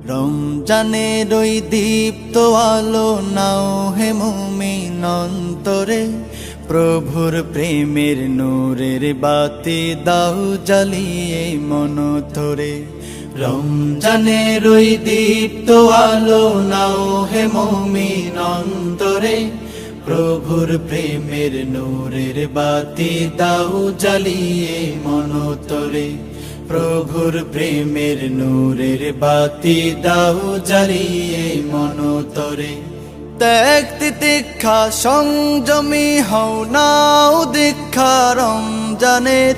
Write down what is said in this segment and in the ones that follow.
রমজানের ওই দীপ্ত আলো নাও হে মুমিন অন্তরে, প্রভুর প্রেমের নূরের বাতি দাও জ্বালিয়ে মন ধরে। রমজানের ওই দীপ্ত আলো নাও হে মুমিন অন্তরে, প্রভুর প্রেমের নূরের বাতি দাও জ্বালিয়ে মন ধরে। প্রভুর প্রেমের নূরের বাতি দাও জ্বালিয়ে মন তরে। ত্যাগ তিতিক্ষা সংযমী হও নাও দীক্ষা রমজানের,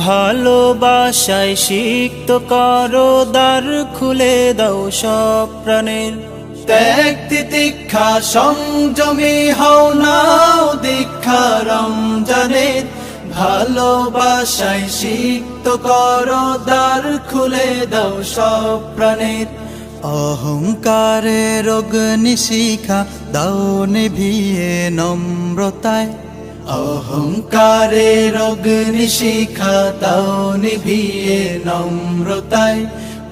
ভালোবাসায় সিক্ত করো দ্বার খুলে দাও সব প্রাণের। ত্যাগ তিতিক্ষা সংযমী হও নাও দীক্ষা রমজানের, ভালোবাসায় সিক্ত করো দ্বার খুলে দাও সব প্রাণের। অহংকারের অগ্নিশিখা দাও নিভিয়ে নম্রতায়, অহংকারের অগ্নিশিখা দাও নিভিয়ে নম্রতায়।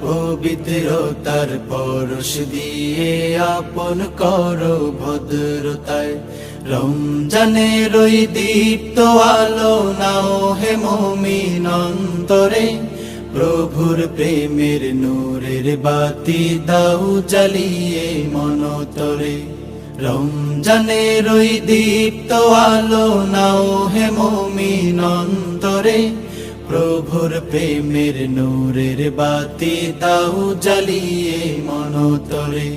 পবিত্রতার পরশ দিয়ে আপন করো ভদ্রতায়। রমজানের ওই দীপ্ত আলো নাও হে মুমিন অন্তরে, প্রভুর প্রেমের নূরের বাতি দাও জ্বালিয়ে মন তরে। রমজানের ওই দীপ্ত আলো নাও হে মুমিন অন্তরে, প্রভুর প্রেমের নূরের বাতি দাও জ্বালিয়ে মন তরে।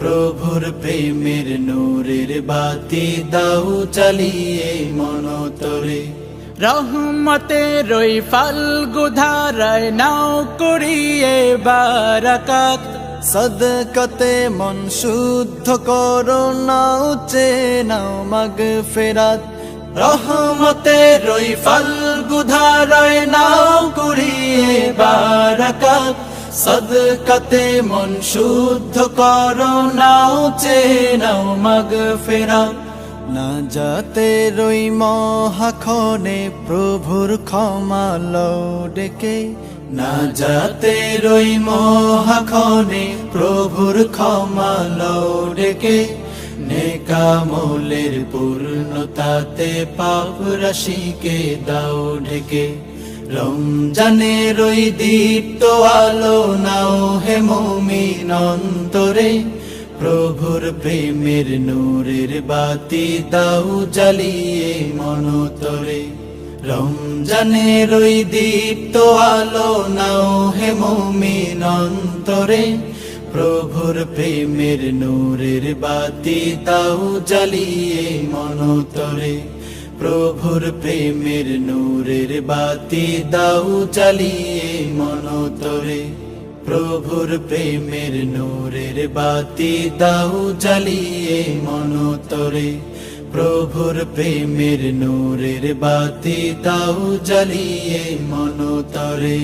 প্রভুর প্রেমের নূরের বাতি দাও জ্বালিয়ে মন তরে। রহমতের ওই ফাল্গু ধারায় নাও করিয়ে বারাকাত, সদকাতে মন শুদ্ধ করো নাও চে নাও মাগফিরাত। রহমতের ওই ফাল্গু ধারায় নাও করিয়ে বারাকাত, সদকাতে মন শুদ্ধ করো নাও চে নাও মাগফিরাত। না যাতে রই মহাক্ষণে প্রভুর ক্ষমা লও ডেকে, না যাতে রই মহাক্ষণে প্রভুর ক্ষমা লও ডেকে। নেকামলের পূর্ণতাতে পাপ রাশিকে দাও ঢেকে। রমজানের ওই দীপ্ত আলো নাও হে মুমিন অন্তরে, প্রভুর প্রেমের নূরের বাতি দাও জ্বালিয়ে মন তরে। রমজানের ওই দীপ্ত আলো নাও হে মুমিন অন্তরে, প্রভুর প্রেমের নূরের বাতি দাও জ্বালিয়ে মন তরে। প্রভুর প্রেমের নূরের বাতি দাও জ্বালিয়ে মন তরে। প্রভুর প্রেমের নূরের বাতি দাও জ্বালিয়ে মন তরে। প্রভুর প্রেমের নূরের বাতি দাও জ্বালিয়ে মন তরে।